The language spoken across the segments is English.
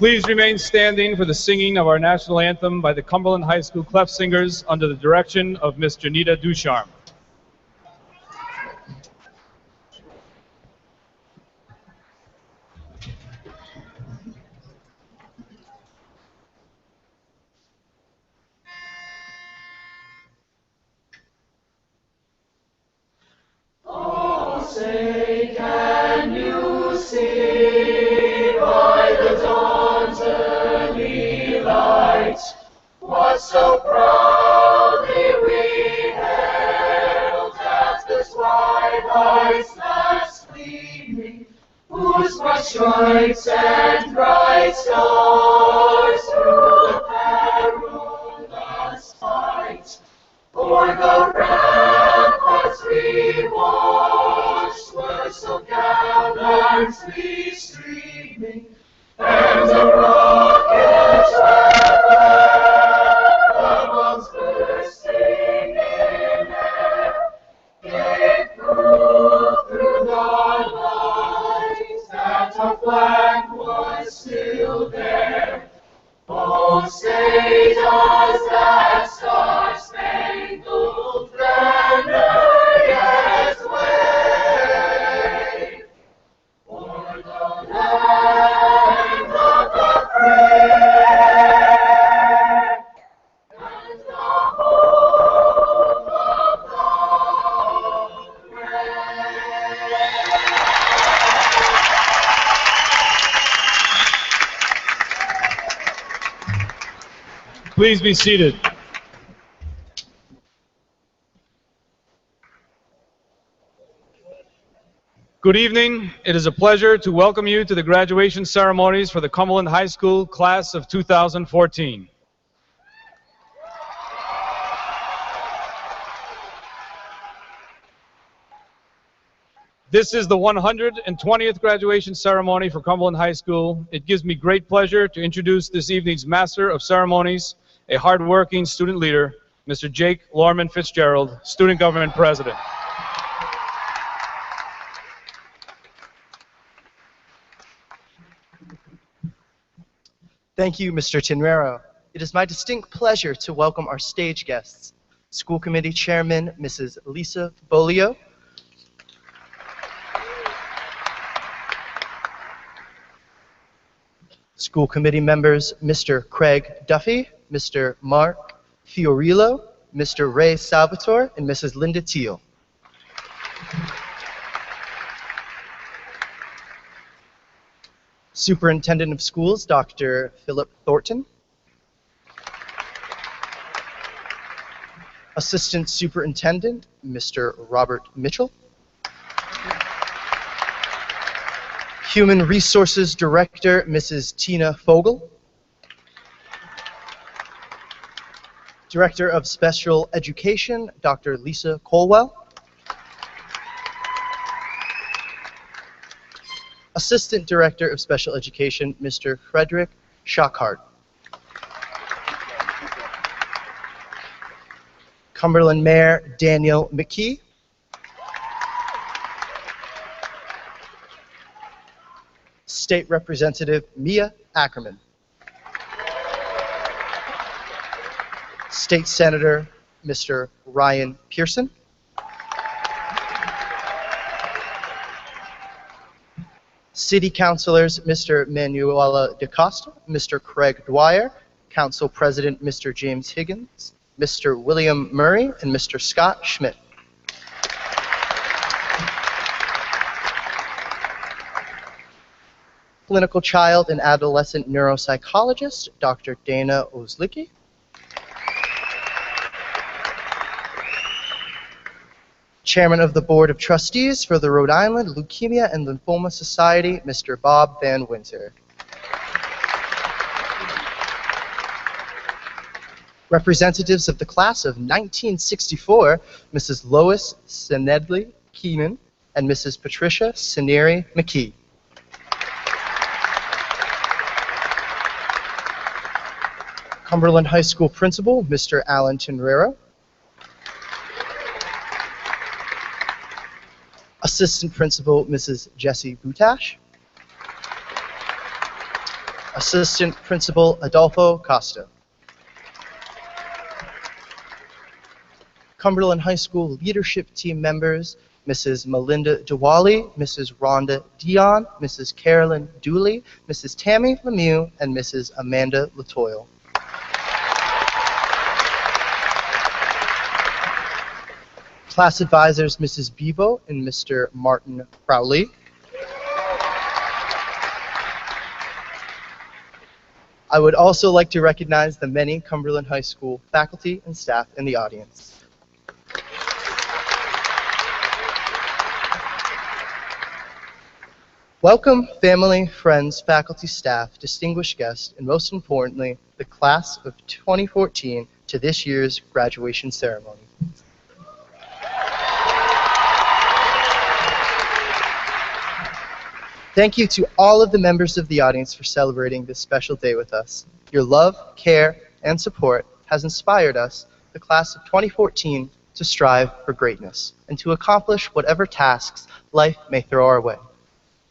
Please remain standing for the singing of our national anthem by the Cumberland High School Clef Singers under the direction of Miss Janita Ducharme. Oh, say, can you see by the dawn's early light what so proudly we hailed at the twilight's last gleaming, whose bright stripes and bright stars through the perilous fight o'er the ramparts we watched were so gallantly streaming, and the rockets the bombs bursting in air gave proof through the night that our flag was still there. Oh, say does that star-spangled banner yet wave o'er the land of the free and the home of the brave? Please be seated. Good evening. It is a pleasure to welcome you to the graduation ceremonies for the Cumberland High School class of 2014. This is the 120th graduation ceremony for Cumberland High School. It gives me great pleasure to introduce this evening's Master of Ceremonies, a hardworking student leader, Mr. Jake Lorman Fitzgerald, Student Government President. Thank you, Mr. Tinrero. It is my distinct pleasure to welcome our stage guests, School Committee Chairman, Mrs. Lisa Bolio, School Committee members, Mr. Craig Duffy, Mr. Mark Fiorillo, Mr. Ray Salvatore, and Mrs. Linda Teal. Superintendent of Schools, Dr. Philip Thornton. Assistant Superintendent, Mr. Robert Mitchell. Human Resources Director, Mrs. Tina Fogel. Director of Special Education, Dr. Lisa Colwell. Assistant Director of Special Education, Mr. Frederick Schockhart. Cumberland Mayor Daniel McKee. State Representative Mia Ackerman. State Senator Mr. Ryan Pearson. City Councilors Mr. Manuela DaCosta, Mr. Craig Dwyer, Council President Mr. James Higgins, Mr. William Murray, and Mr. Scott Schmidt. Clinical child and adolescent neuropsychologist Dr. Dana Ozlicki. Chairman of the Board of Trustees for the Rhode Island Leukemia and Lymphoma Society, Mr. Bob Van Winter. Representatives of the class of 1964, Mrs. Lois Senedley Keenan and Mrs. Patricia Seneri McKee. Cumberland High School Principal, Mr. Alan Tinrero. Assistant Principal, Mrs. Jessie Butash. Assistant Principal, Adolfo Costa. Cumberland High School Leadership Team members, Mrs. Melinda Diwali, Mrs. Rhonda Dion, Mrs. Carolyn Dooley, Mrs. Tammy Lemieux, and Mrs. Amanda Latoyle. Class advisors, Mrs. Bevo and Mr. Martin Crowley. I would also like to recognize the many Cumberland High School faculty and staff in the audience. Welcome, family, friends, faculty, staff, distinguished guests, and most importantly, the class of 2014 to this year's graduation ceremony. Thank you to all of the members of the audience for celebrating this special day with us. Your love, care, and support has inspired us, the class of 2014, to strive for greatness and to accomplish whatever tasks life may throw our way.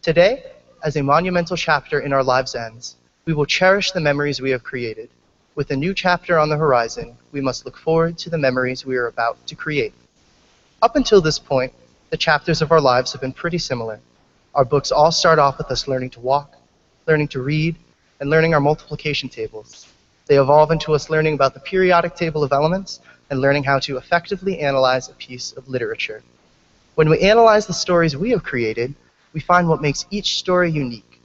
Today, as a monumental chapter in our lives ends, we will cherish the memories we have created. With a new chapter on the horizon, we must look forward to the memories we are about to create. Up until this point, the chapters of our lives have been pretty similar. Our books all start off with us learning to walk, learning to read, and learning our multiplication tables. They evolve into us learning about the periodic table of elements and learning how to effectively analyze a piece of literature. When we analyze the stories we have created, we find what makes each story unique.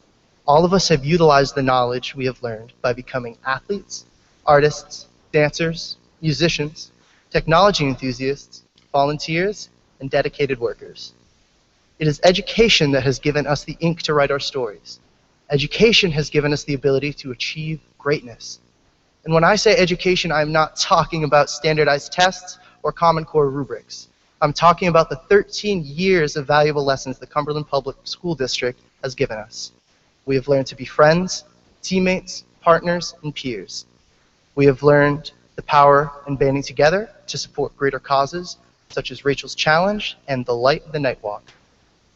All of us have utilized the knowledge we have learned by becoming athletes, artists, dancers, musicians, technology enthusiasts, volunteers, and dedicated workers. It is education that has given us the ink to write our stories. Education has given us the ability to achieve greatness. And when I say education, I'm not talking about standardized tests or Common Core rubrics. I'm talking about the 13 years of valuable lessons the Cumberland Public School District has given us. We have learned to be friends, teammates, partners, and peers. We have learned the power in banding together to support greater causes, such as Rachel's Challenge and the Light the Night Walk.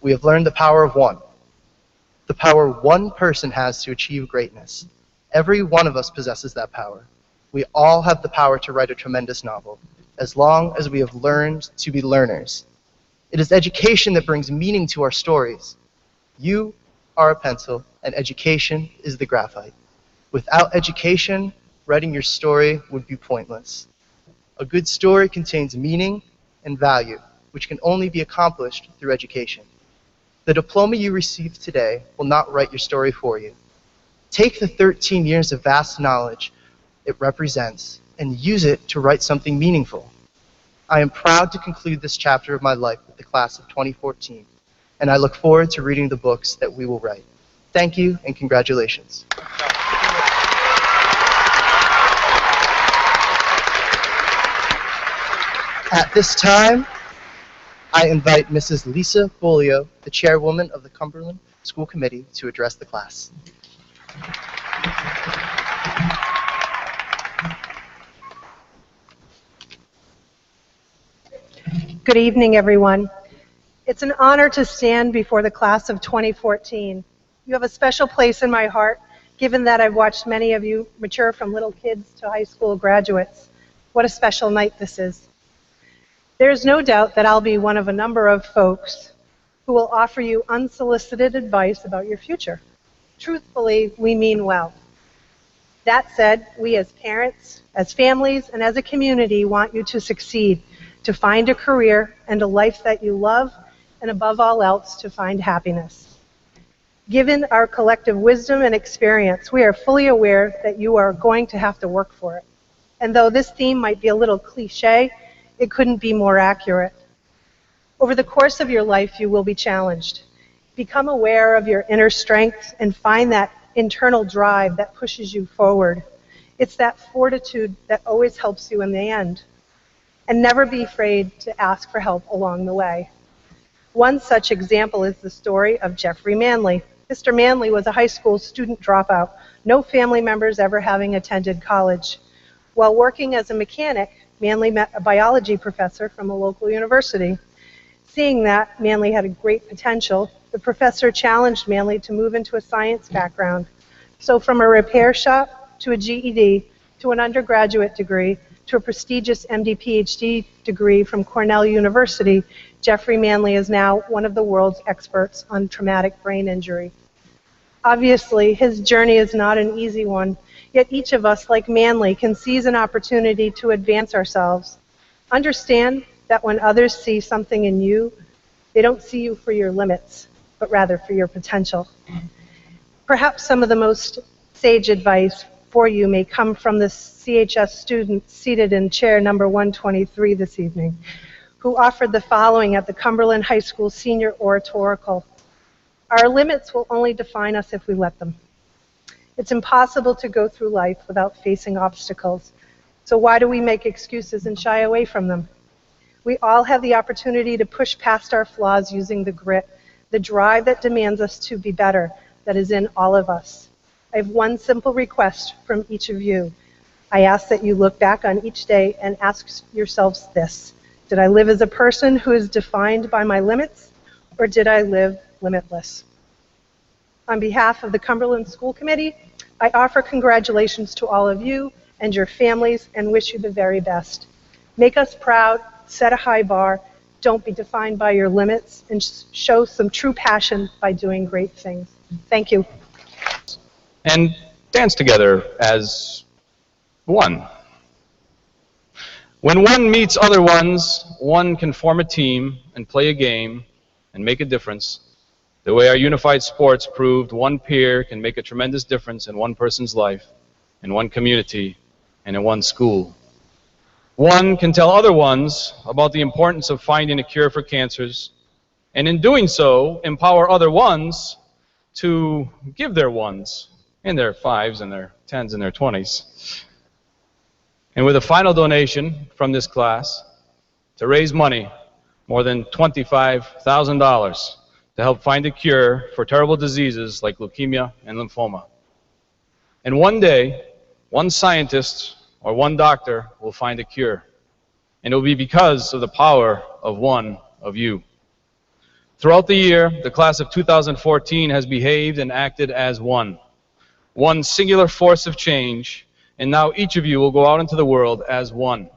We have learned the power of one, the power one person has to achieve greatness. Every one of us possesses that power. We all have the power to write a tremendous novel, as long as we have learned to be learners. It is education that brings meaning to our stories. You are a pencil, and education is the graphite. Without education, writing your story would be pointless. A good story contains meaning and value, which can only be accomplished through education. The diploma you received today will not write your story for you. Take the 13 years of vast knowledge it represents and use it to write something meaningful. I am proud to conclude this chapter of my life with the class of 2014, and I look forward to reading the books that we will write. Thank you and congratulations. At this time, I invite Mrs. Lisa Bolio, the chairwoman of the Cumberland School Committee, to address the class. Good evening, everyone. It's an honor to stand before the class of 2014. You have a special place in my heart, given that I've watched many of you mature from little kids to high school graduates. What a special night this is. There is no doubt that I'll be one of a number of folks who will offer you unsolicited advice about your future. Truthfully, we mean well. That said, we as parents, as families, and as a community want you to succeed, to find a career and a life that you love, and above all else, to find happiness. Given our collective wisdom and experience, we are fully aware that you are going to have to work for it. And though this theme might be a little cliche, it couldn't be more accurate. Over the course of your life, you will be challenged. Become aware of your inner strength and find that internal drive that pushes you forward. It's that fortitude that always helps you in the end. And never be afraid to ask for help along the way. One such example is the story of Jeffrey Manley. Mr. Manley was a high school student dropout, no family members ever having attended college. While working as a mechanic, Manley met a biology professor from a local university. Seeing that Manley had a great potential, the professor challenged Manley to move into a science background. So from a repair shop to a GED to an undergraduate degree to a prestigious MD PhD degree from Cornell University, Jeffrey Manley is now one of the world's experts on traumatic brain injury. Obviously, his journey is not an easy one, yet each of us, like Manley, can seize an opportunity to advance ourselves. Understand that when others see something in you, they don't see you for your limits, but rather for your potential. Perhaps some of the most sage advice for you may come from the CHS student seated in chair number 123 this evening, who offered the following at the Cumberland High School Senior Oratorical. Our limits will only define us if we let them. It's impossible to go through life without facing obstacles. So why do we make excuses and shy away from them? We all have the opportunity to push past our flaws using the grit, the drive that demands us to be better, that is in all of us. I have one simple request from each of you. I ask that you look back on each day and ask yourselves this: did I live as a person who is defined by my limits, or did I live limitless? On behalf of the Cumberland School Committee, I offer congratulations to all of you and your families and wish you the very best. Make us proud, set a high bar, don't be defined by your limits, and show some true passion by doing great things. Thank you. And dance together as one. When one meets other ones, one can form a team and play a game and make a difference. The way our unified sports proved, one peer can make a tremendous difference in one person's life, in one community, and in one school. One can tell other ones about the importance of finding a cure for cancers, and in doing so, empower other ones to give their ones and their fives and their tens and their 20s. And with a final donation from this class to raise money, more than $25,000, to help find a cure for terrible diseases like leukemia and lymphoma. And one day, one scientist or one doctor will find a cure. And it will be because of the power of one of you. Throughout the year, the class of 2014 has behaved and acted as one singular force of change, and now each of you will go out into the world as one.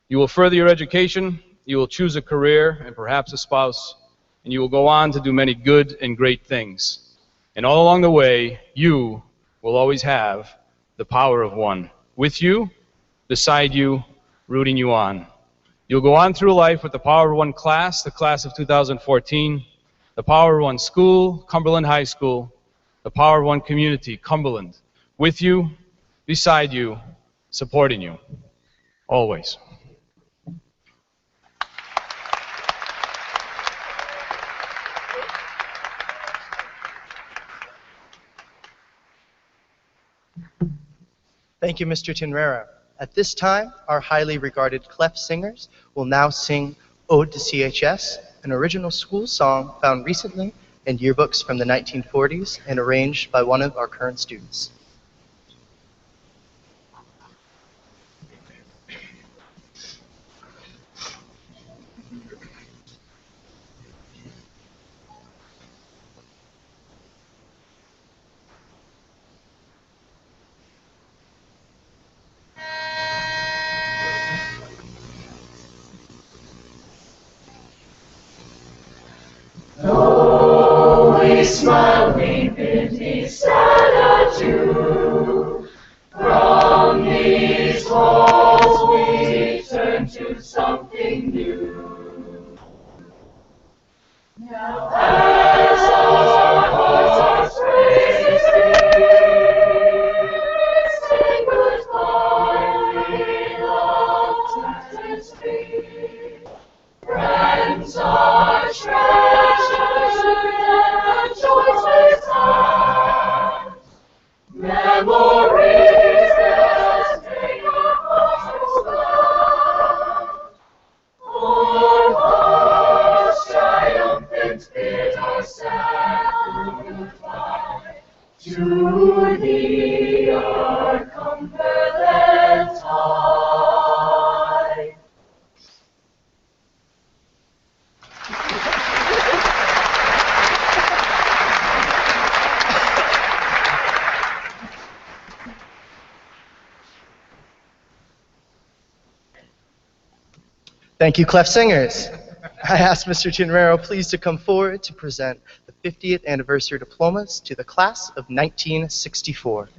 You will further your education, you will choose a career and perhaps a spouse, and you will go on to do many good and great things. And all along the way, you will always have the power of one. With you, beside you, rooting you on. You'll go on through life with the power of one class, the class of 2014, the power of one school, Cumberland High School, the power of one community, Cumberland. With you, beside you, supporting you, always. Thank you, Mr. Tinrera. At this time, our highly regarded clef singers will now sing Ode to CHS, an original school song found recently in yearbooks from the 1940s and arranged by one of our current students. Though we smile, we pity, sad adieu. From these halls we turn to something new. Now as our hearts are racing, say goodbye, we love and speak. Friends are treasures and choices hands. Memories that make our hearts stand. Our hearts triumphant bid our sad goodbye to thee, our Cumberland high. Thank you, clef singers. I ask Mr. Tinrero please to come forward to present the 50th anniversary diplomas to the class of 1964.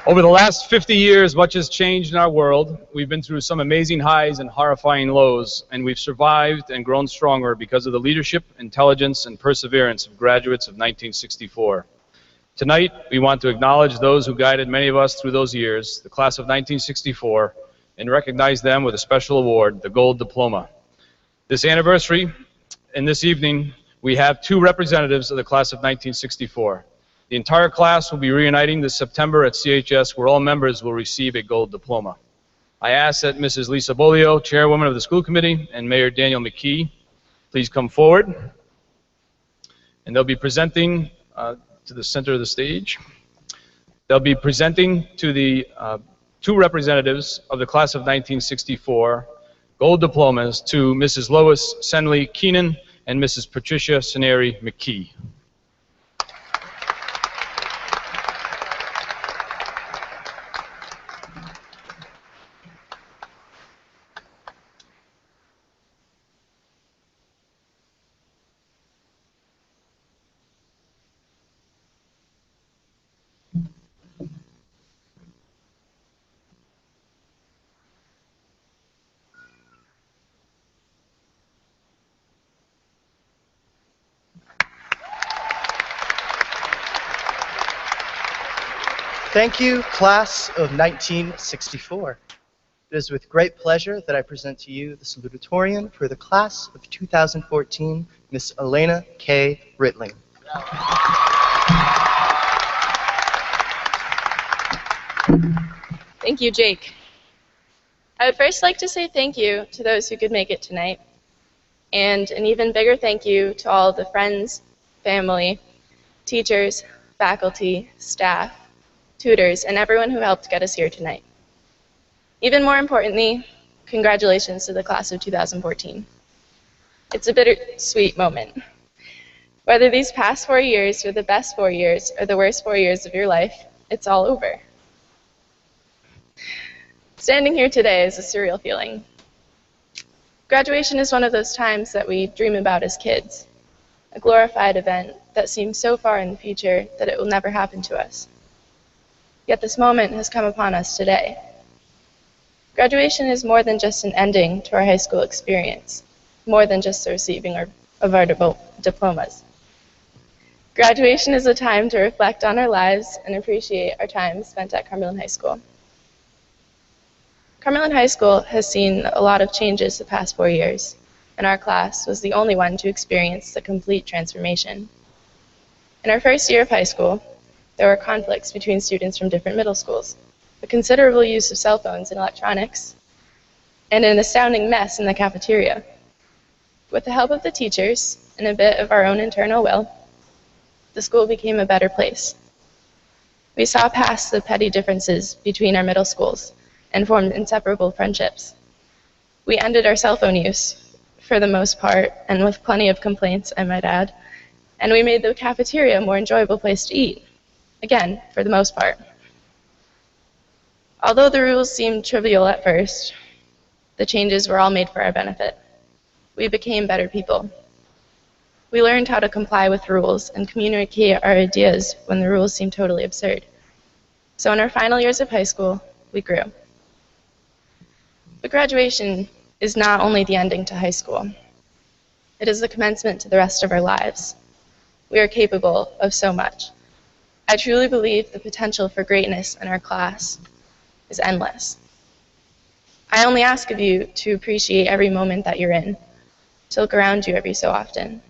Over the last 50 years, much has changed in our world. We've been through some amazing highs and horrifying lows, and we've survived and grown stronger because of the leadership, intelligence, and perseverance of graduates of 1964. Tonight, we want to acknowledge those who guided many of us through those years, the class of 1964, and recognize them with a special award, the Gold Diploma. This anniversary, and this evening, we have two representatives of the class of 1964. The entire class will be reuniting this September at CHS, where all members will receive a Gold Diploma. I ask that Mrs. Lisa Bolio, Chairwoman of the School Committee, and Mayor Daniel McKee, please come forward. And they'll be presenting to the center of the stage. They'll be presenting to the two representatives of the class of 1964 gold diplomas to Mrs. Lois Senley Keenan and Mrs. Patricia Seneri McKee. Thank you, class of 1964. It is with great pleasure that I present to you the salutatorian for the class of 2014, Miss Elena K. Ritling. Thank you, Jake. I would first like to say thank you to those who could make it tonight, and an even bigger thank you to all the friends, family, teachers, faculty, staff, tutors, and everyone who helped get us here tonight. Even more importantly, congratulations to the class of 2014. It's a bittersweet moment. Whether these past 4 years were the best 4 years or the worst 4 years of your life, it's all over. Standing here today is a surreal feeling. Graduation is one of those times that we dream about as kids, a glorified event that seems so far in the future that it will never happen to us. Yet this moment has come upon us today. Graduation is more than just an ending to our high school experience, more than just the receiving of our diplomas. Graduation is a time to reflect on our lives and appreciate our time spent at Cumberland High School. Cumberland High School has seen a lot of changes the past 4 years, and our class was the only one to experience the complete transformation. In our first year of high school, there were conflicts between students from different middle schools, a considerable use of cell phones and electronics, and an astounding mess in the cafeteria. With the help of the teachers and a bit of our own internal will, the school became a better place. We saw past the petty differences between our middle schools and formed inseparable friendships. We ended our cell phone use, for the most part, and with plenty of complaints, I might add, and we made the cafeteria a more enjoyable place to eat, again, for the most part. Although the rules seemed trivial at first, the changes were all made for our benefit. We became better people. We learned how to comply with rules and communicate our ideas when the rules seemed totally absurd. So in our final years of high school, we grew. But graduation is not only the ending to high school. It is the commencement to the rest of our lives. We are capable of so much. I truly believe the potential for greatness in our class is endless. I only ask of you to appreciate every moment that you're in, to look around you every so often.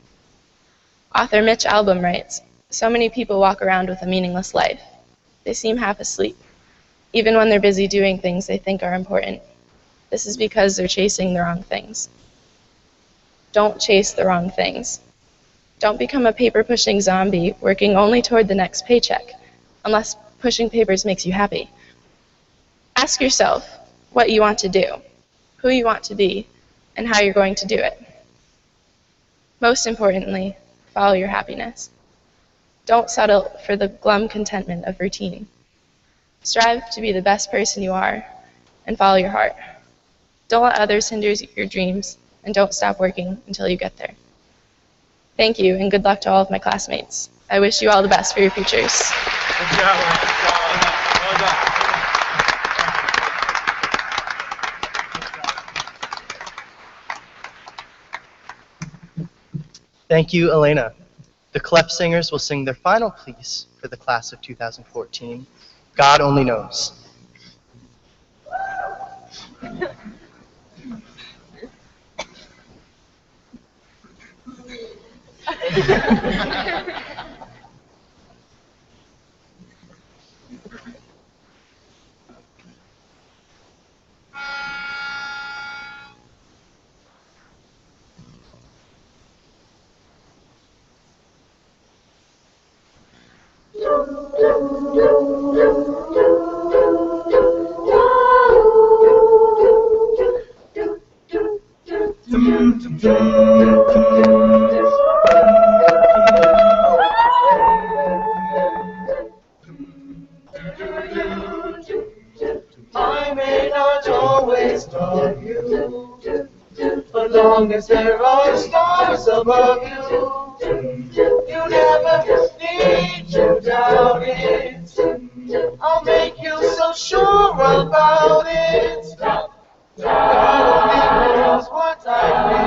Author Mitch Albom writes, "So many people walk around with a meaningless life. They seem half asleep, even when they're busy doing things they think are important. This is because they're chasing the wrong things." Don't chase the wrong things. Don't become a paper-pushing zombie working only toward the next paycheck, unless pushing papers makes you happy. Ask yourself what you want to do, who you want to be, and how you're going to do it. Most importantly, follow your happiness. Don't settle for the glum contentment of routine. Strive to be the best person you are, and follow your heart. Don't let others hinder your dreams, and don't stop working until you get there. Thank you, and good luck to all of my classmates. I wish you all the best for your futures. Good job. Well done. Thank you, Elena. The Clef Singers will sing their final piece for the class of 2014, God Only Knows. I may not always love you, but long as there are stars above you, you never need to doubt it. I'll make you so sure about it. God only knows what I feel.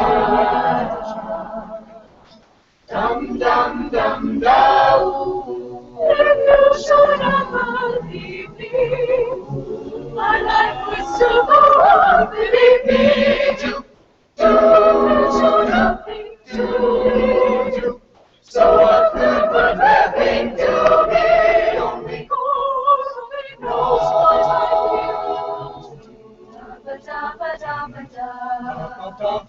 Dum dum dum dum. There's no short of evening. My life was so God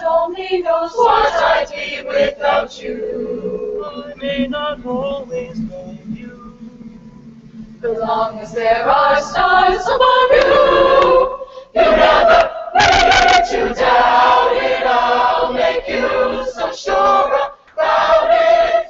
only knows what I'd be without you. I may not always know you. As long as there are stars above you, you never need to doubt it. I'll make you so sure about it.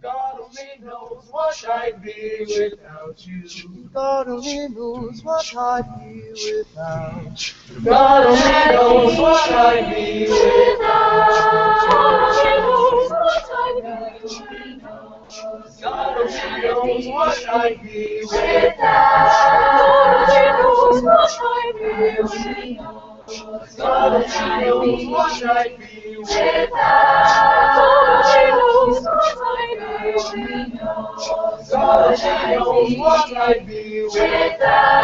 God only knows what I'd be without you. God only knows what I'd be without you. God only knows what I'd be without. God only knows what I'd be without. God only knows what I'd be without.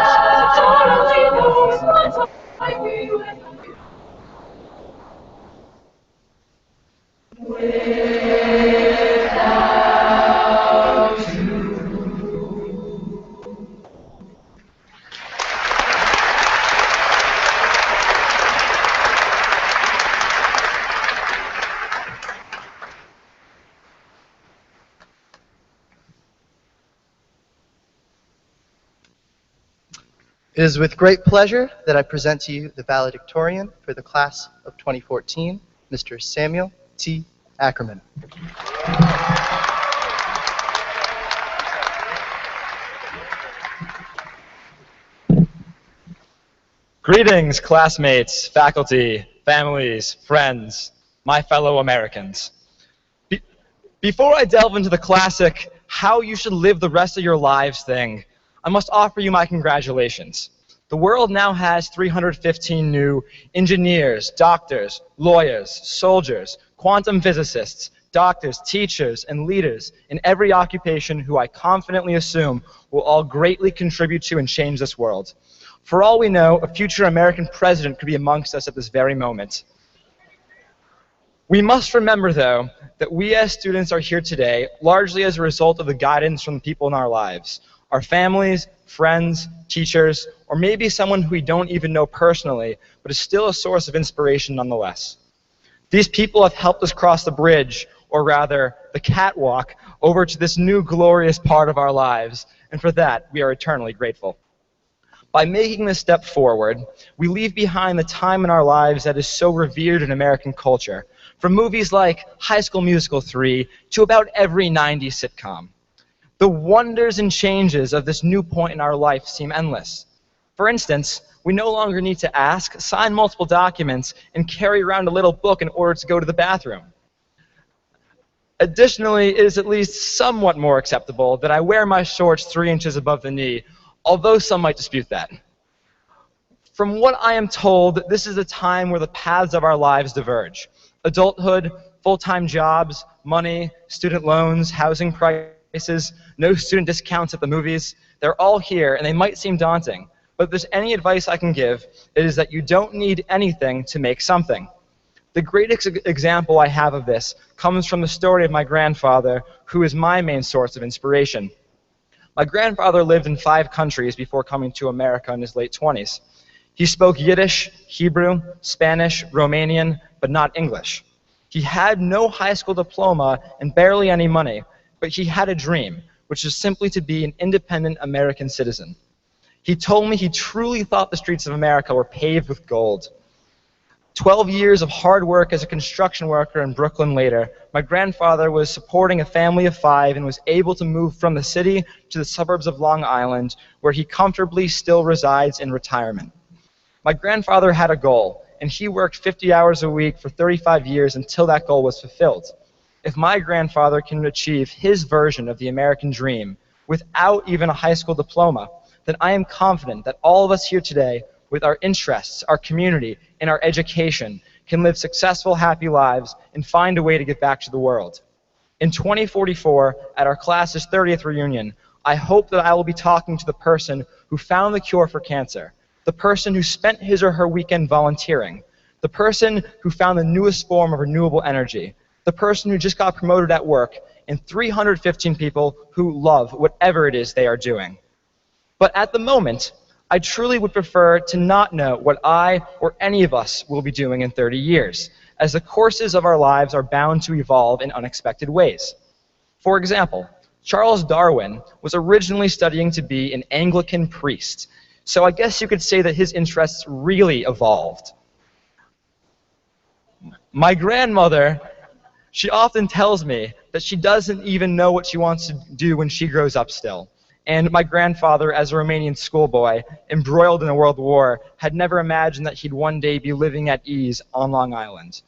God only knows what I'd be It is with great pleasure that I present to you the valedictorian for the class of 2014, Mr. Samuel T. Ackerman. Greetings, classmates, faculty, families, friends, my fellow Americans. Before I delve into the classic how you should live the rest of your lives thing, I must offer you my congratulations. The world now has 315 new engineers, doctors, lawyers, soldiers, quantum physicists, doctors, teachers, and leaders in every occupation who I confidently assume will all greatly contribute to and change this world. For all we know, a future American president could be amongst us at this very moment. We must remember, though, that we as students are here today largely as a result of the guidance from the people in our lives, our families, friends, teachers, or maybe someone who we don't even know personally, but is still a source of inspiration nonetheless. These people have helped us cross the bridge, or rather, the catwalk, over to this new glorious part of our lives, and for that, we are eternally grateful. By making this step forward, we leave behind the time in our lives that is so revered in American culture, from movies like High School Musical 3 to about every 90s sitcom. The wonders and changes of this new point in our life seem endless. For instance, we no longer need to ask, sign multiple documents, and carry around a little book in order to go to the bathroom. Additionally, it is at least somewhat more acceptable that I wear my shorts 3 inches above the knee, although some might dispute that. From what I am told, this is a time where the paths of our lives diverge. Adulthood, full-time jobs, money, student loans, housing prices, no student discounts at the movies, they're all here and they might seem daunting. But if there's any advice I can give, it is that you don't need anything to make something. The greatest example I have of this comes from the story of my grandfather, who is my main source of inspiration. My grandfather lived in 5 countries before coming to America in his late 20s. He spoke Yiddish, Hebrew, Spanish, Romanian, but not English. He had no high school diploma and barely any money, but he had a dream, which is simply to be an independent American citizen. He told me he truly thought the streets of America were paved with gold. 12 years of hard work as a construction worker in Brooklyn later, my grandfather was supporting a family of 5 and was able to move from the city to the suburbs of Long Island, where he comfortably still resides in retirement. My grandfather had a goal, and he worked 50 hours a week for 35 years until that goal was fulfilled. If my grandfather can achieve his version of the American dream without even a high school diploma, then I am confident that all of us here today, with our interests, our community, and our education, can live successful, happy lives and find a way to give back to the world. In 2044, at our class's 30th reunion, I hope that I will be talking to the person who found the cure for cancer, the person who spent his or her weekend volunteering, the person who found the newest form of renewable energy, the person who just got promoted at work, and 315 people who love whatever it is they are doing. But at the moment, I truly would prefer to not know what I or any of us will be doing in 30 years, as the courses of our lives are bound to evolve in unexpected ways. For example, Charles Darwin was originally studying to be an Anglican priest, so I guess you could say that his interests really evolved. My grandmother, she often tells me that she doesn't even know what she wants to do when she grows up still. And my grandfather, as a Romanian schoolboy, embroiled in a world war, had never imagined that he'd one day be living at ease on Long Island.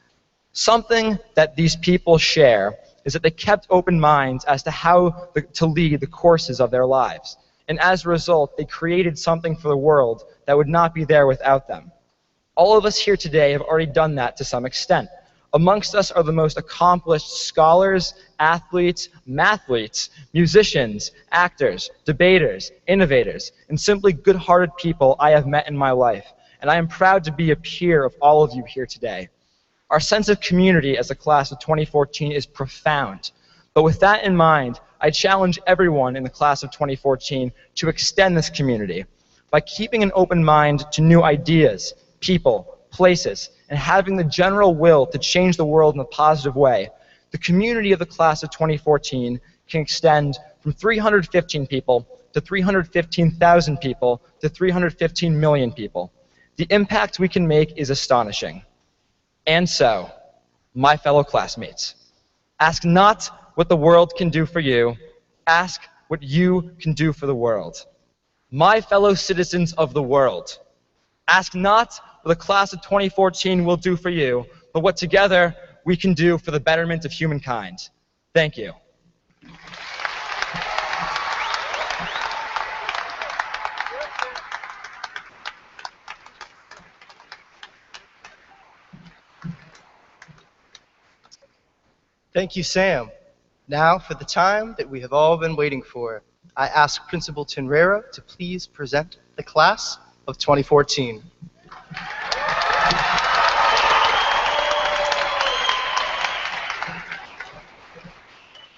Something that these people share is that they kept open minds as to how to lead the courses of their lives. And as a result, they created something for the world that would not be there without them. All of us here today have already done that to some extent. Amongst us are the most accomplished scholars, athletes, mathletes, musicians, actors, debaters, innovators, and simply good-hearted people I have met in my life. And I am proud to be a peer of all of you here today. Our sense of community as a class of 2014 is profound. But with that in mind, I challenge everyone in the class of 2014 to extend this community by keeping an open mind to new ideas, people, places, and having the general will to change the world in a positive way. The community of the class of 2014 can extend from 315 people to 315,000 people to 315 million people. The impact we can make is astonishing. And so, my fellow classmates, ask not what the world can do for you, ask what you can do for the world. My fellow citizens of the world, ask not what the class of 2014 will do for you, but what together we can do for the betterment of humankind. Thank you. Thank you, Sam. Now, for the time that we have all been waiting for, I ask Principal Tinrera to please present the class of 2014.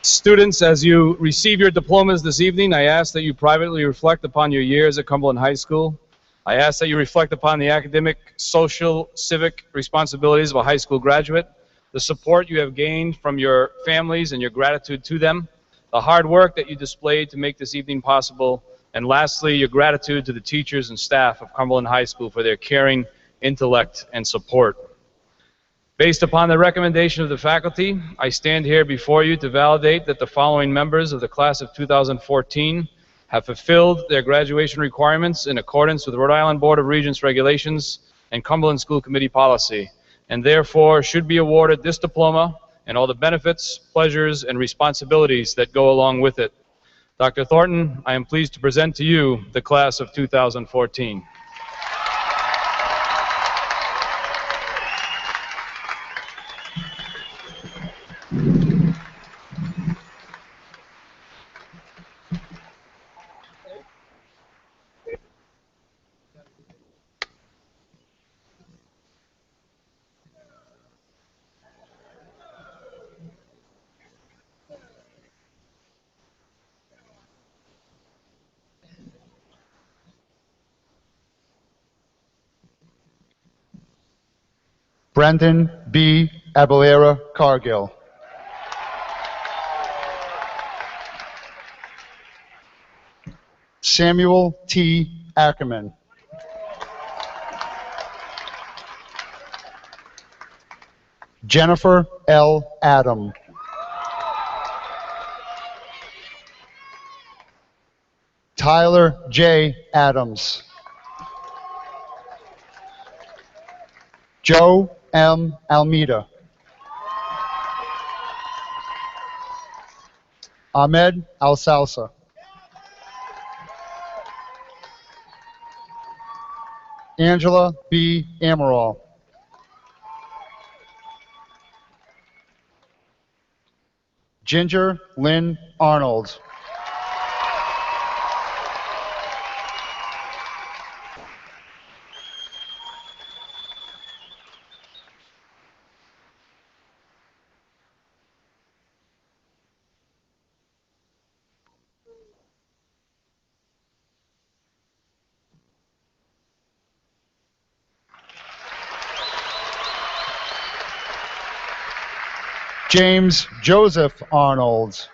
Students, as you receive your diplomas this evening, I ask that you privately reflect upon your years at Cumberland High School. I ask that you reflect upon the academic, social, civic responsibilities of a high school graduate, the support you have gained from your families and your gratitude to them, the hard work that you displayed to make this evening possible, and lastly, your gratitude to the teachers and staff of Cumberland High School for their caring, intellect, and support. Based upon the recommendation of the faculty, I stand here before you to validate that the following members of the class of 2014 have fulfilled their graduation requirements in accordance with Rhode Island Board of Regents regulations and Cumberland School Committee policy, and therefore should be awarded this diploma and all the benefits, pleasures, and responsibilities that go along with it. Dr. Thornton, I am pleased to present to you the class of 2014. Brendan B. Abalera Cargill. Samuel T. Ackerman. Jennifer L. Adam. Tyler J. Adams. Joe M. Almeida. Ahmed Al-Salsa. Angela B. Amaral. Ginger Lynn Arnold. James Joseph Arnold.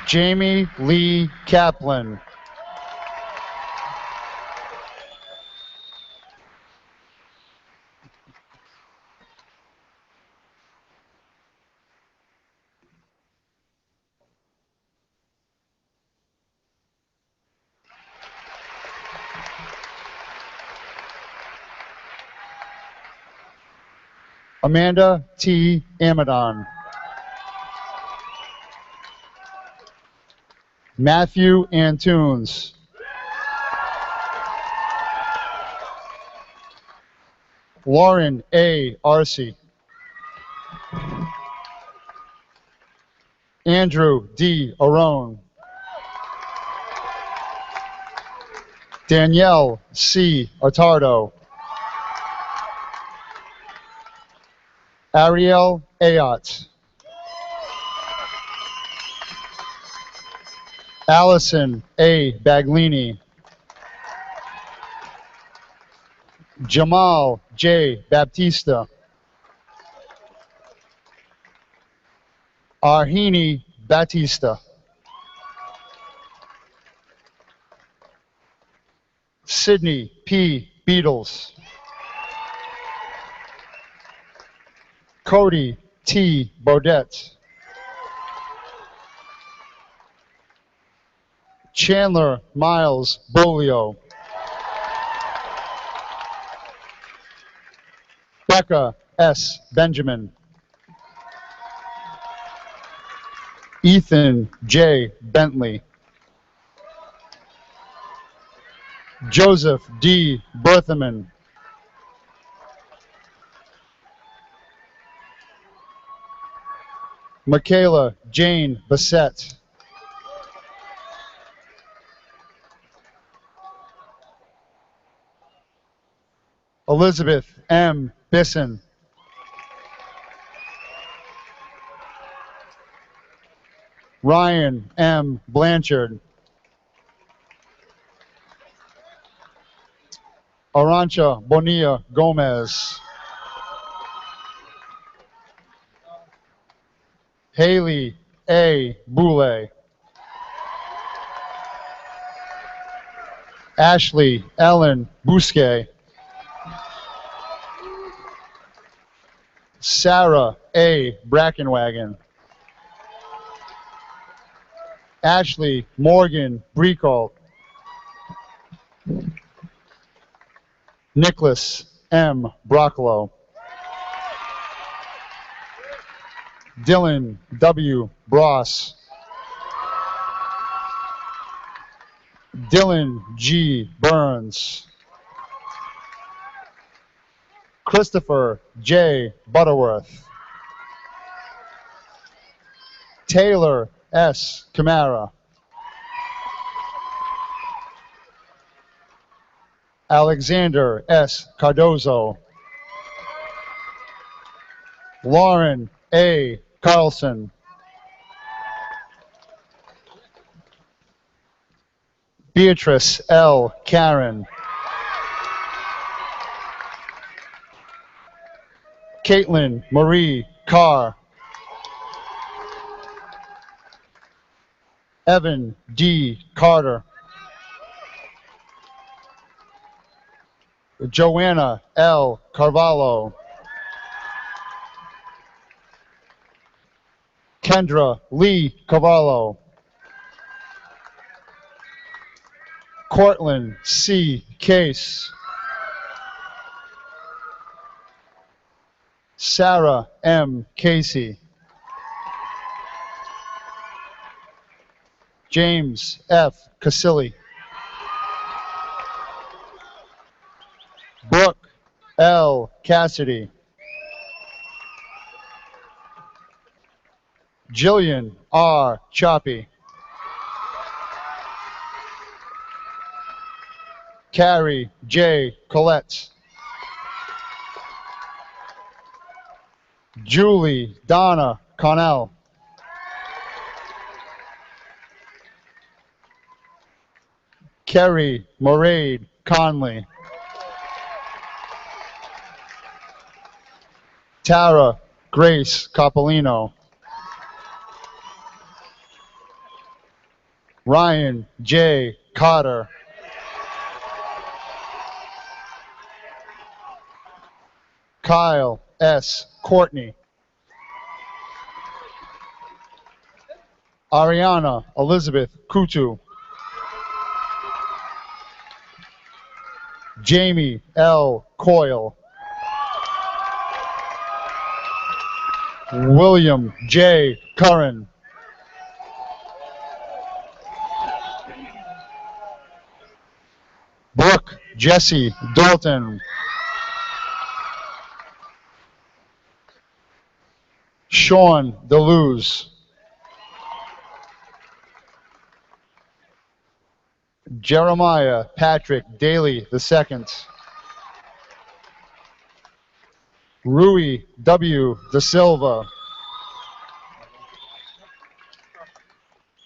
Jamie Lee Kaplan. Amanda T. Amadon. Matthew Antunes. Lauren A. Arcey. Andrew D. Arone. Danielle C. Artardo. Ariel Ayot. Allison A. Baglini. Jamal J. Baptista. Arhini Batista. Sydney P. Beatles. Cody T. Baudet. Chandler Miles Bolio. Becca S. Benjamin. Ethan J. Bentley. Joseph D. Berthaman. Michaela Jane Bassett. Elizabeth M. Bisson. Ryan M. Blanchard. Arancha Bonilla Gomez. Haley A. Boulay. Ashley Ellen Bousquet. Sarah A. Brackenwagon. Ashley Morgan Bricolt. Nicholas M. Broccolo. Dylan W. Bross. Dylan G. Burns. Christopher J. Butterworth. Taylor S. Camara. Alexander S. Cardozo. Lauren A. Carlson. Beatrice L. Karen. Caitlin Marie Carr. Evan D. Carter. Joanna L. Carvalho. Kendra Lee Cavallo. Cortland C. Case. Sarah M. Casey. James F. Casilli. Brooke L. Cassidy. Jillian R. Choppy. Carrie J. Collette. Julie Donna Connell. Kerry Moraid Conley. Tara Grace Coppolino. Ryan J. Cotter. Kyle S. Courtney. Ariana Elizabeth Kutu. Jamie L. Coyle. William J. Curran. Brooke Jesse Dalton. Sean Deleuze. Jeremiah Patrick Daly II. Rui W. Da Silva.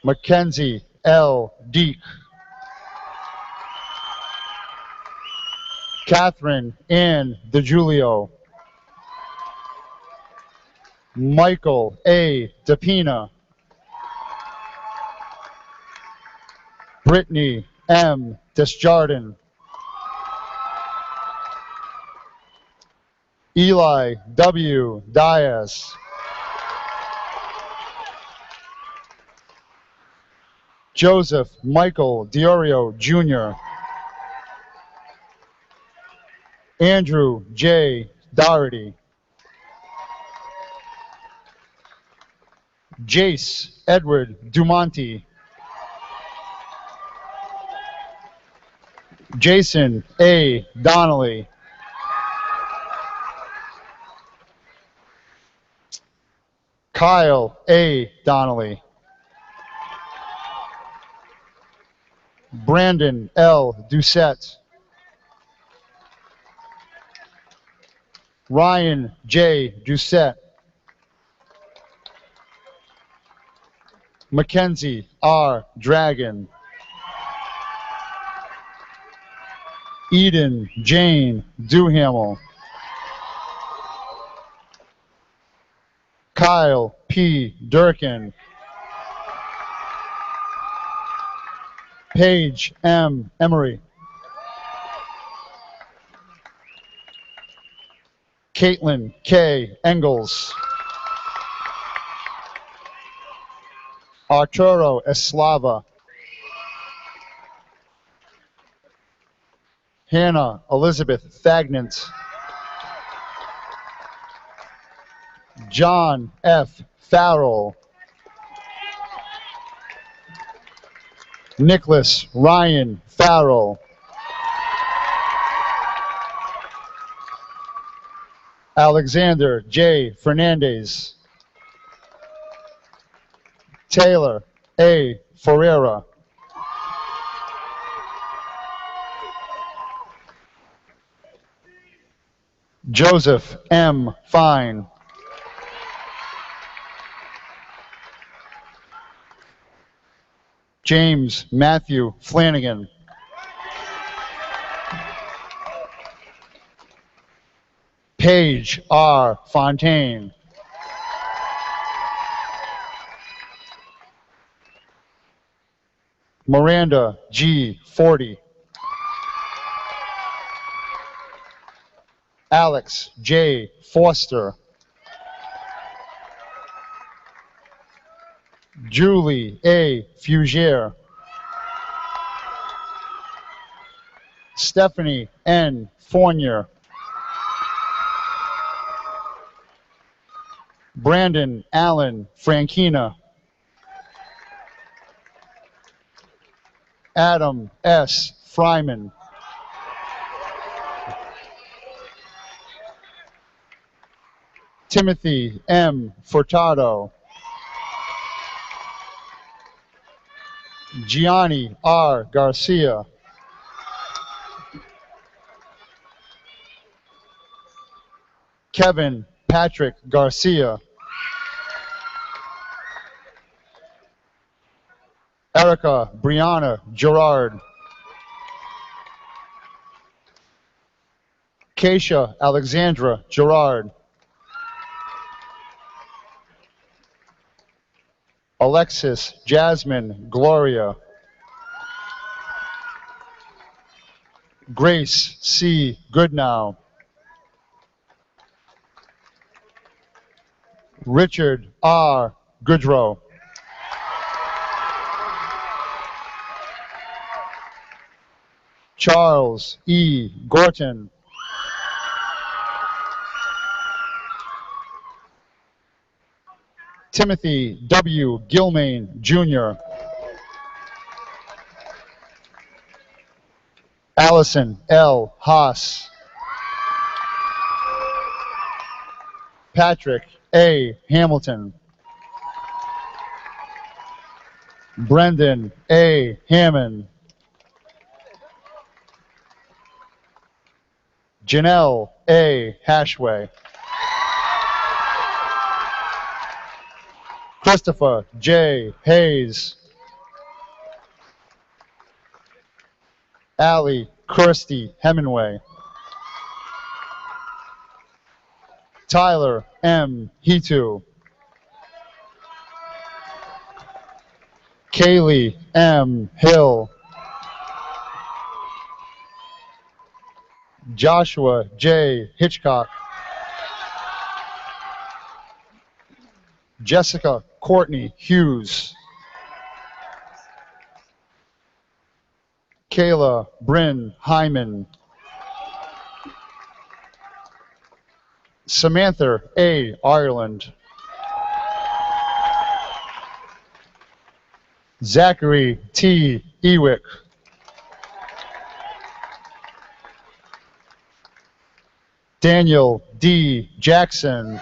Mackenzie L. Deek. Catherine Ann DeGiulio. Michael A. DePina. Brittany M. Desjardins. Eli W. Diaz. Joseph Michael Diorio Jr. Andrew J. Doherty. Jace Edward Dumonte. Jason A. Donnelly. Kyle A. Donnelly. Brandon L. Doucette. Ryan J. Doucette. Mackenzie R. Dragon. Eden Jane Duhamel. Kyle P. Durkin. Paige M. Emery. Caitlin K. Engels. Arturo Eslava. Hannah Elizabeth Thagnant. John F. Farrell. Nicholas Ryan Farrell. Alexander J. Fernandez. Taylor A. Ferreira. Joseph M. Fine. James Matthew Flanagan. Paige R. Fontaine. Miranda G. Forty. Alex J. Foster. Julie A. Fugier. Stephanie N. Fournier. Brandon Allen Frankina. Adam S. Fryman. Timothy M. Furtado. Gianni R. Garcia. Kevin Patrick Garcia. Erica Brianna Gerard. Keisha Alexandra Gerard. Alexis Jasmine Gloria. Grace C. Goodnow. Richard R. Goodrow. Charles E. Gorton. Timothy W. Gilmain, Jr. Allison L. Haas. Patrick A. Hamilton. Brendan A. Hammond. Janelle A. Hashway. Christopher J. Hayes. Allie Kirsty Hemingway. Tyler M. Hitu. Kaylee M. Hill. Joshua J. Hitchcock. Jessica Courtney Hughes. Kayla Bryn Hyman. Samantha A. Ireland. Zachary T. Ewick. Daniel D. Jackson.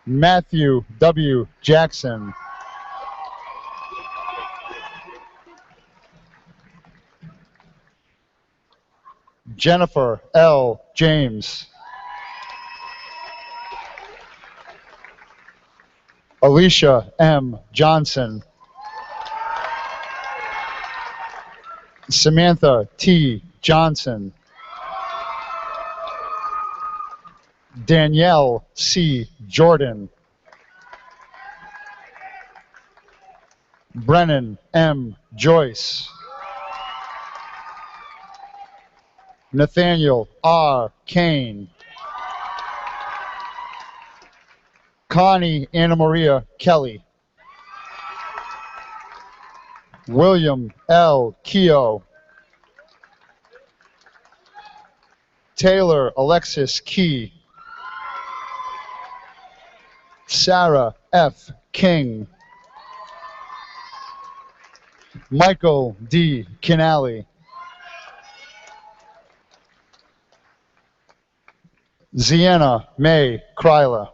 Matthew W. Jackson. Jennifer L. James. Alicia M. Johnson. Samantha T. Johnson. Danielle C. Jordan. Brennan M. Joyce. Nathaniel R. Kane. Connie Anna Maria Kelly. William L. Keogh. Taylor Alexis Key. Sarah F. King. Michael D. Canali. Ziana May Kryla.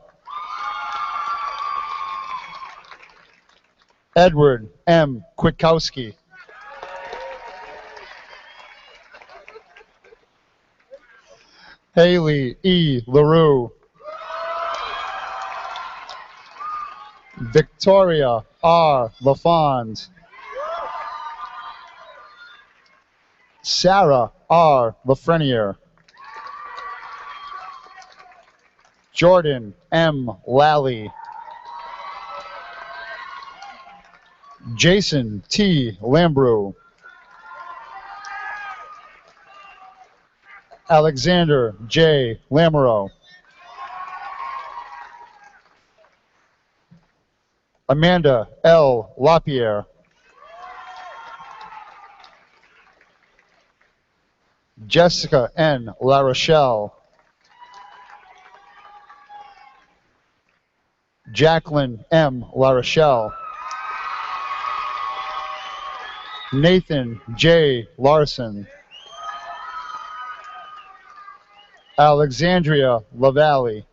Edward M. Kwiatkowski. Haley E. LaRue. Victoria R. LaFond. Sarah R. Lafreniere. Jordan M. Lally. Jason T. Lambrew. Alexander J. Lamoureux. Amanda L. Lapierre. Jessica N. La Rochelle. Jacqueline M. La Rochelle. Nathan J. Larson. Alexandria LaValle.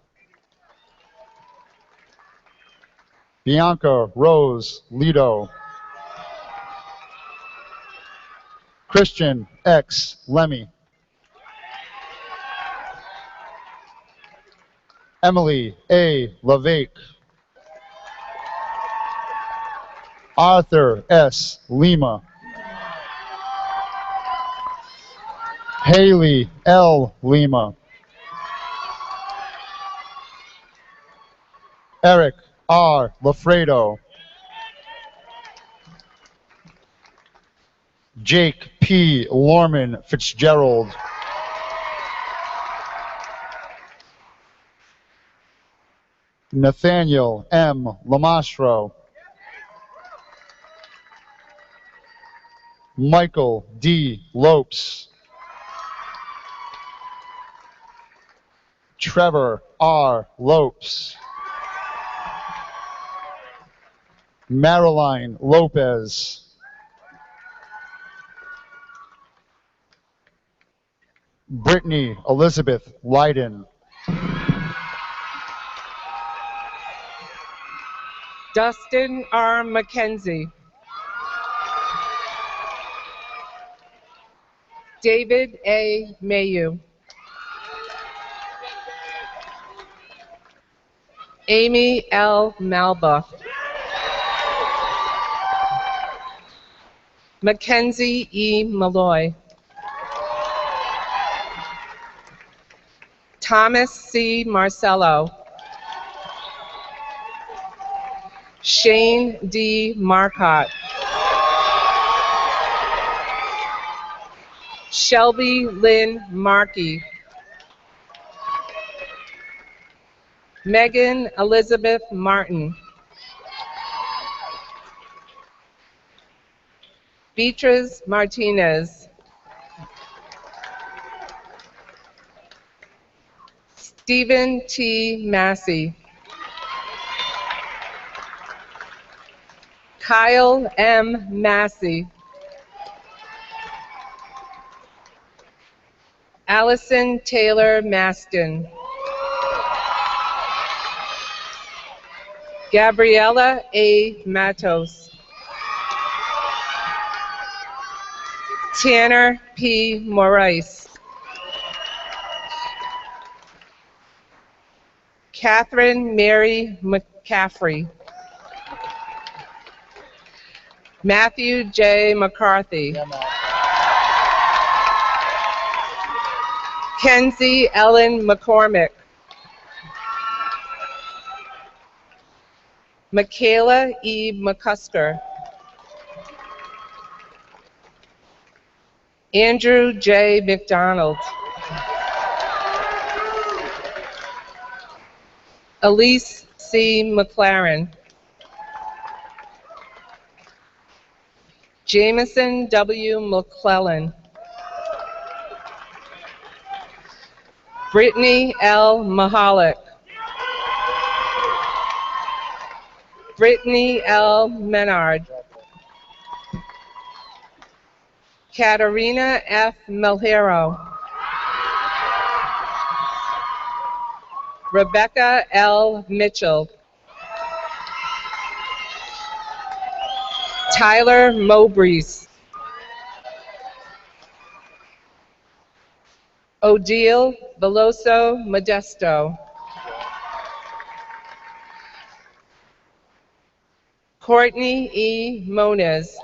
Bianca Rose Lido. Christian X. Lemmy. Emily A. LaVake. Arthur S. Lima. Haley L. Lima. Eric R. Lafredo. Jake P. Lorman Fitzgerald. Nathaniel M. Lamastro. Michael D. Lopes. Trevor R. Lopes. Marilyn Lopez. Brittany Elizabeth Leiden. Dustin R. McKenzie. David A. Mayu. Amy L. Malba. Mackenzie E. Malloy. Thomas C. Marcello. Shane D. Marcotte. Shelby Lynn Markey. Megan Elizabeth Martin. Beatrice Martinez. Stephen T. Massey. Kyle M. Massey. Allison Taylor Maston. Gabriella A. Matos. Tanner P. Morais. Catherine Mary McCaffrey. Matthew J. McCarthy. Kenzie Ellen McCormick. Michaela E. McCusker. Andrew J. McDonald. Elise C. McLaren. Jameson W. McClellan. Brittany L. Mahalik. Brittany L. Menard. Katarina F. Melhero. Rebecca L. Mitchell. Tyler Mowbreeze. Odile Veloso Modesto. Courtney E. Moniz.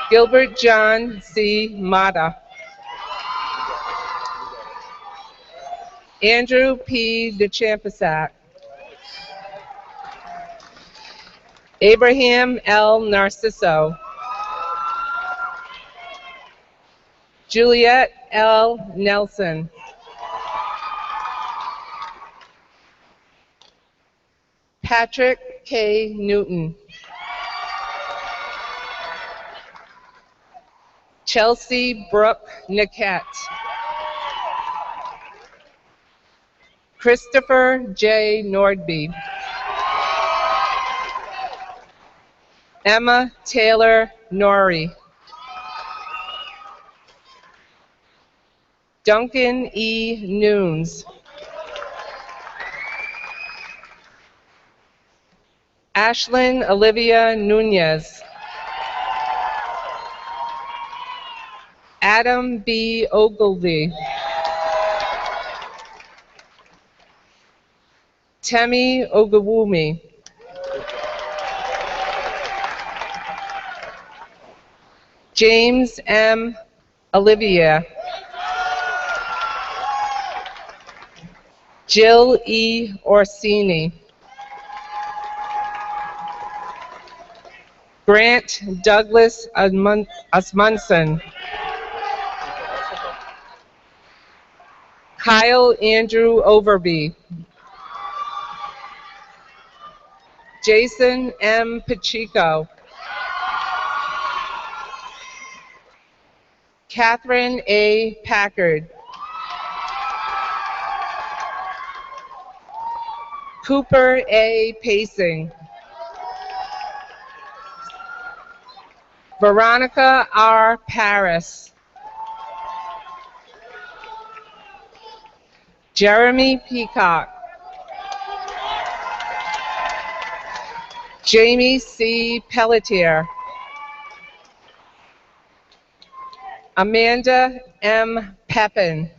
Gilbert John C. Mata. Andrew P. DeChampisac. Abraham L. Narciso. Juliet L. Nelson. Patrick K. Newton. Chelsea Brooke Niquette. Christopher J. Nordby. Emma Taylor Norrie. Duncan E. Nunes. Ashlyn Olivia Nunez. Adam B. Ogilvy. Temi Ogawumi. James M. Olivier. Jill E. Orsini. Grant Douglas Asmunson. Kyle Andrew Overby. Jason M. Pacheco. Catherine A. Packard. Cooper A. Pacing. Veronica R. Paris. Jeremy Peacock. Jamie C. Pelletier. Amanda M. Pepin.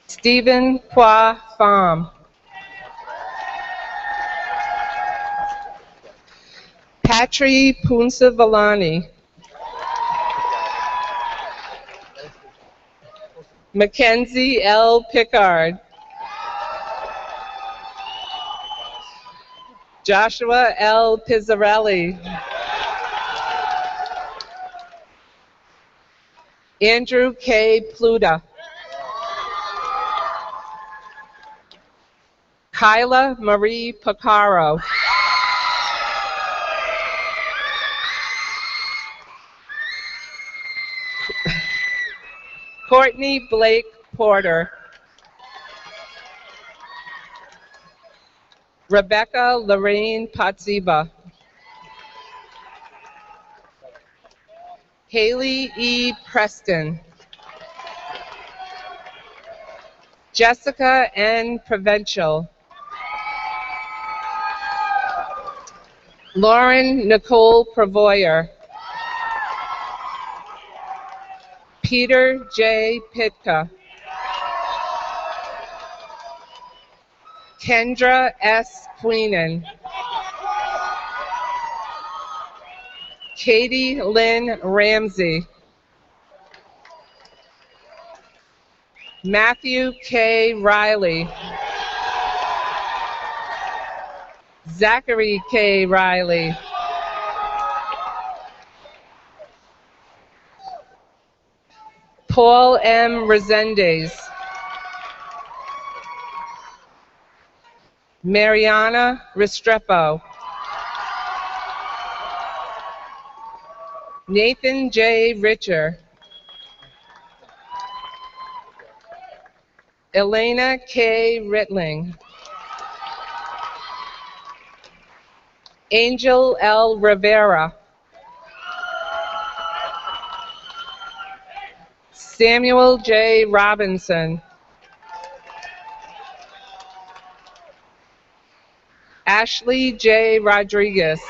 Stephen Qua Pham. Patri Punsavalani. Mackenzie L. Pickard. Joshua L. Pizzarelli. Andrew K. Pluta. Kyla Marie Picaro. Courtney Blake Porter. Rebecca Lorraine Patziba. Haley E. Preston. Jessica N. Provincial. Lauren Nicole Pravoyer. Peter J. Pitka. Kendra S. Queenan. Katie Lynn Ramsey. Matthew K. Riley. Zachary K. Riley. Paul M. Resendez. Mariana Restrepo. Nathan J. Richer. Elena K. Ritling. Angel L. Rivera. Samuel J. Robinson. Ashley J. Rodriguez.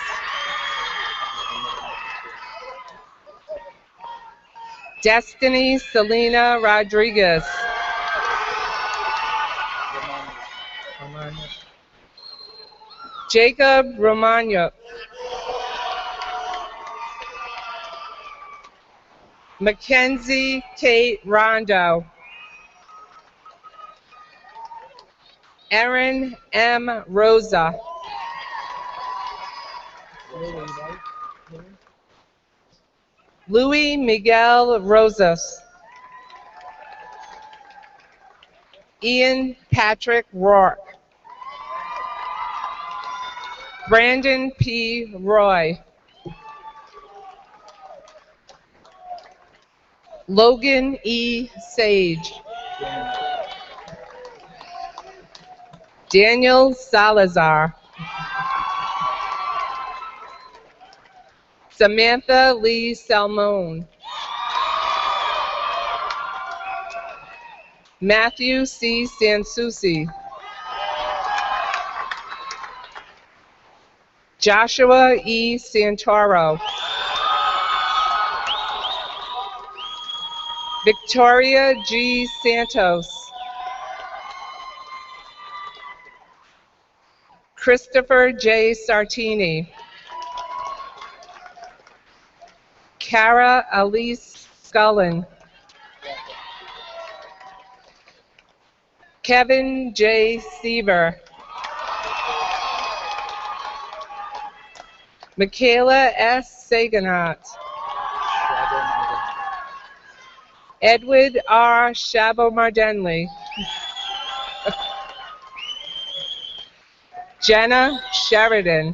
Destiny Selena Rodriguez. Jacob Romano. Mackenzie Kate Rondo. Erin M. Rosa. Louis Miguel Rosas. Ian Patrick Rourke. Brandon P. Roy. Logan E. Sage. Daniel Salazar. Samantha Lee Salmon. Matthew C. Sansucci. Joshua E. Santoro. Victoria G. Santos. Christopher J. Sartini. Cara Elise Scullin. Kevin J. Seaver. Michaela S. Saganot. Edward R. Shabo-Mardenley. Jenna Sheridan.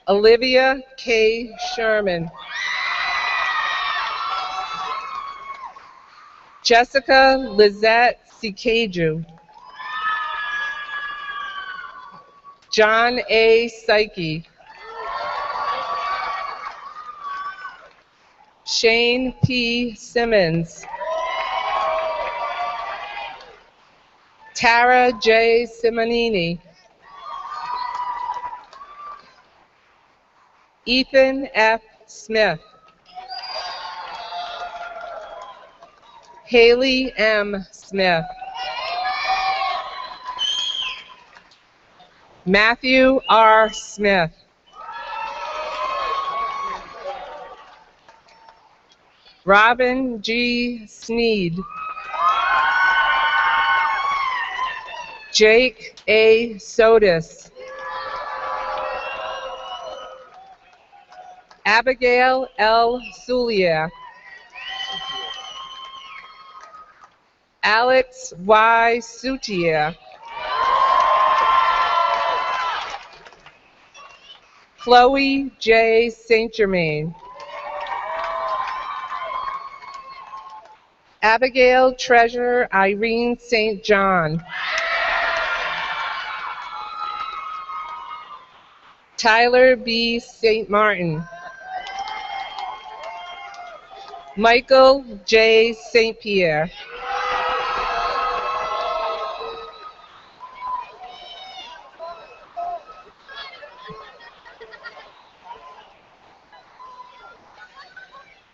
Olivia K. Sherman. Jessica Lizette Sikaju. John A. Psyche. Shane P. Simmons. Tara J. Simonini. Ethan F. Smith. Haley M. Smith. Matthew R. Smith. Robin G. Sneed. Jake A. Sotis. Abigail L. Sulier. Alex Y. Soutier. Chloe J. St. Germain. Abigail Treasure Irene St. John. Tyler B. St. Martin. Michael J. St. Pierre.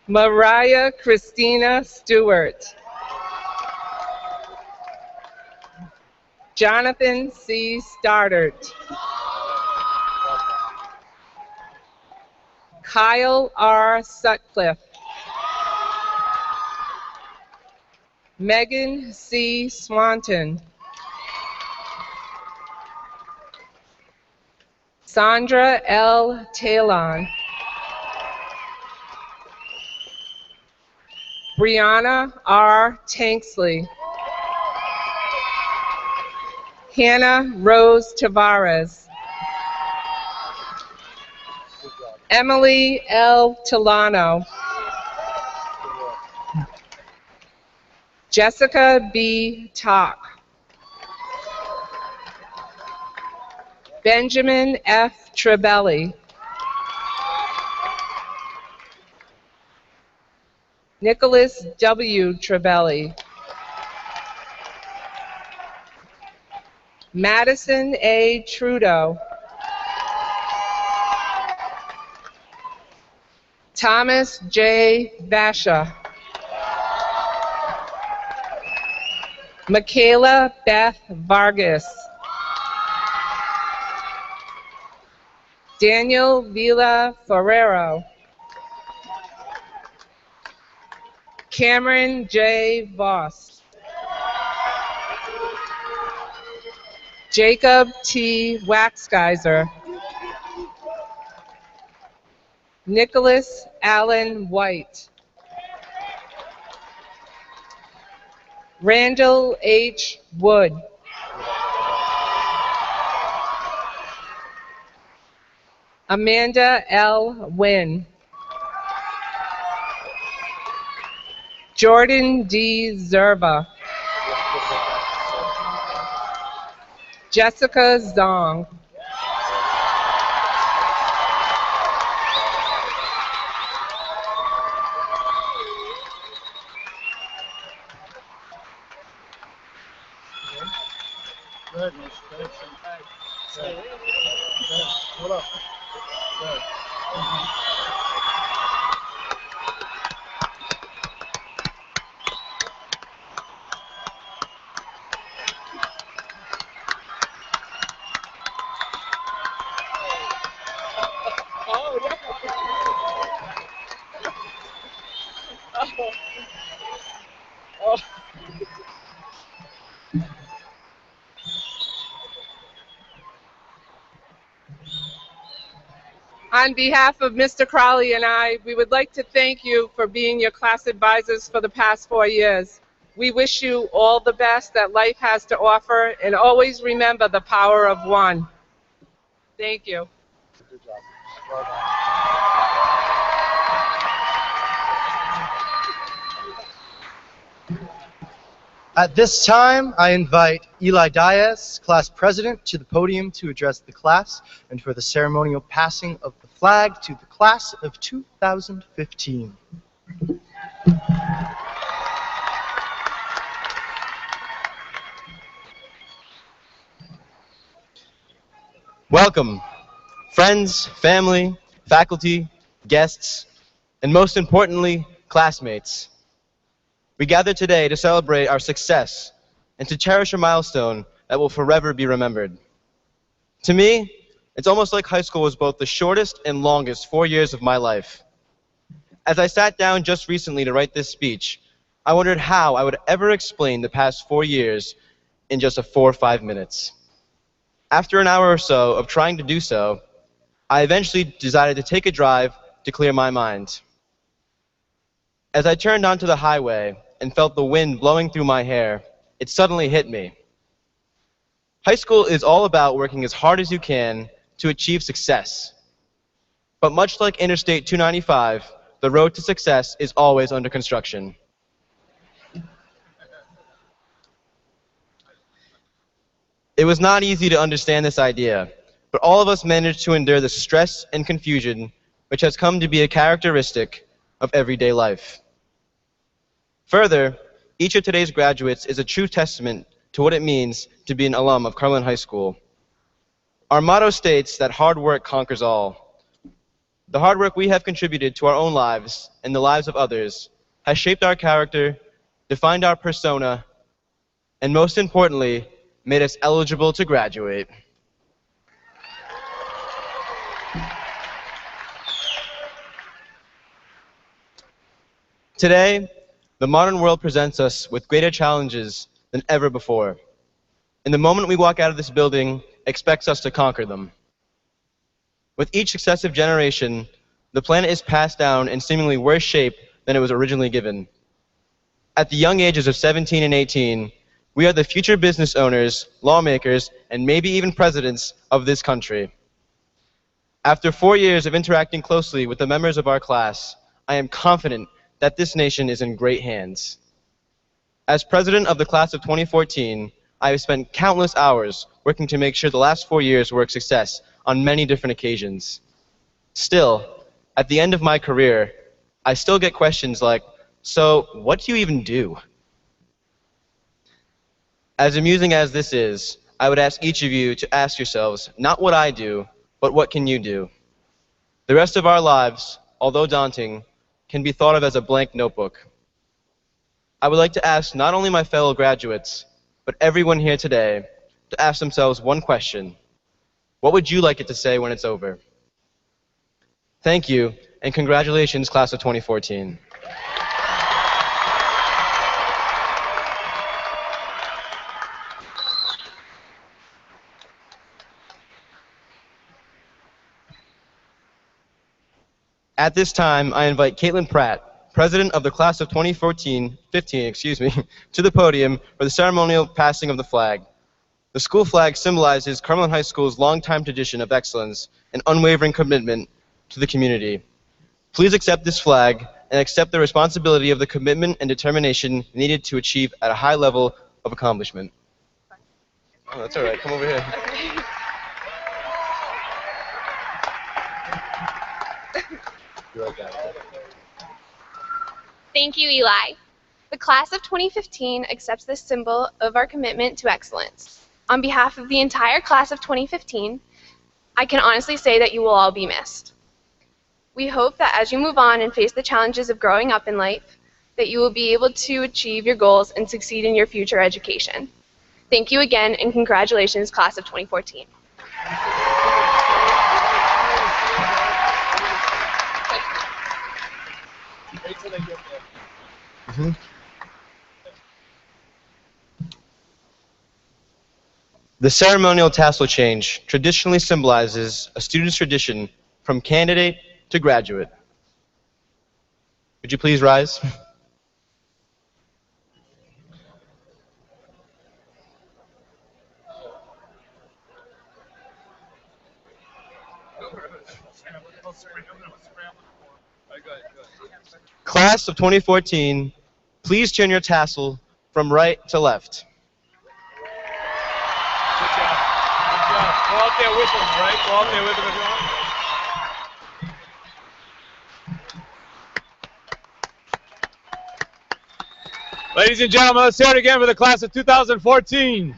Mariah Christina Stewart. Jonathan C. Stoddart. Kyle R. Sutcliffe. Megan C. Swanton. Sandra L. Talon. Brianna R. Tanksley. Hannah Rose Tavares. Emily L. Tilano. Jessica B. Talk. Benjamin F. Trebelli. Nicholas W. Trebelli. Madison A. Trudeau. Thomas J. Basha. Michaela Beth Vargas. Daniel Villa Ferrero. Cameron J. Voss. Jacob T. Waxgeiser. Nicholas Allen White. Randall H. Wood. Amanda L. Wynn. Jordan D. Zerba. Jessica Zong. On behalf of Mr. Crowley and I, we would like to thank you for being your class advisors for the past 4 years. We wish you all the best that life has to offer, and always remember the power of one. Thank you. Good job. Well done. At this time, I invite Eli Diaz, class president, to the podium to address the class and for the ceremonial passing of the flag to the class of 2015. Welcome, friends, family, faculty, guests, and most importantly, classmates. We gather today to celebrate our success and to cherish a milestone that will forever be remembered. To me, it's almost like high school was both the shortest and longest 4 years of my life. As I sat down just recently to write this speech, I wondered how I would ever explain the past 4 years in just 4 or 5 minutes. After an hour or so of trying to do so, I eventually decided to take a drive to clear my mind. As I turned onto the highway and felt the wind blowing through my hair, it suddenly hit me. High school is all about working as hard as you can to achieve success. But much like Interstate 295, the road to success is always under construction. It was not easy to understand this idea, but all of us managed to endure the stress and confusion which has come to be a characteristic of everyday life. Further, each of today's graduates is a true testament to what it means to be an alum of Cumberland High School. Our motto states that hard work conquers all. The hard work we have contributed to our own lives and the lives of others has shaped our character, defined our persona, and most importantly, made us eligible to graduate. Today, the modern world presents us with greater challenges than ever before. And the moment we walk out of this building expects us to conquer them. With each successive generation, the planet is passed down in seemingly worse shape than it was originally given. At the young ages of 17 and 18, we are the future business owners, lawmakers, and maybe even presidents of this country. After 4 years of interacting closely with the members of our class, I am confident that this nation is in great hands. As president of the class of 2014, I have spent countless hours working to make sure the last 4 years were a success on many different occasions. Still, at the end of my career, I still get questions like, so what do you even do? As amusing as this is, I would ask each of you to ask yourselves, not what I do, but what can you do? The rest of our lives, although daunting, can be thought of as a blank notebook. I would like to ask not only my fellow graduates, but everyone here today to ask themselves one question. What would you like it to say when it's over? Thank you, and congratulations, class of 2014. At this time, I invite Caitlin Pratt, president of the class of 2015, to the podium for the ceremonial passing of the flag. The school flag symbolizes Cumberland High School's longtime tradition of excellence and unwavering commitment to the community. Please accept this flag and accept the responsibility of the commitment and determination needed to achieve at a high level of accomplishment. Oh, that's all right. Come over here. Thank you, Eli. The class of 2015 accepts this symbol of our commitment to excellence. On behalf of the entire class of 2015, I can honestly say that you will all be missed. We hope that as you move on and face the challenges of growing up in life, that you will be able to achieve your goals and succeed in your future education. Thank you again, and congratulations, class of 2014. The ceremonial tassel change traditionally symbolizes a student's transition from candidate to graduate. Would you please rise? Class of 2014, please turn your tassel from right to left. Good job. Good job. Go out there with them, right? Go out there with them if you want. Ladies and gentlemen, let's hear it again for the class of 2014.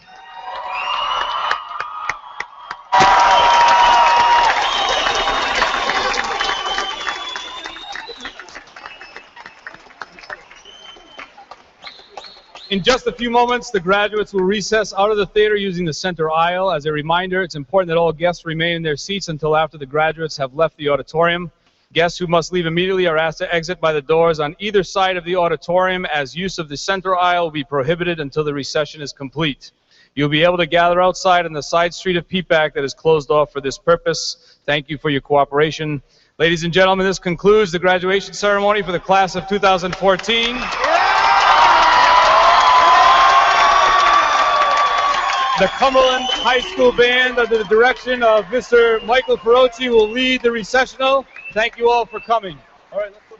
In just a few moments, the graduates will recess out of the theater using the center aisle. As a reminder, it's important that all guests remain in their seats until after the graduates have left the auditorium. Guests who must leave immediately are asked to exit by the doors on either side of the auditorium, as use of the center aisle will be prohibited until the recession is complete. You'll be able to gather outside on the side street of Peapack that is closed off for this purpose. Thank you for your cooperation. Ladies and gentlemen, this concludes the graduation ceremony for the class of 2014. The Cumberland High School Band, under the direction of Mr. Michael Ferrocci, will lead the recessional. Thank you all for coming. All right, let's go.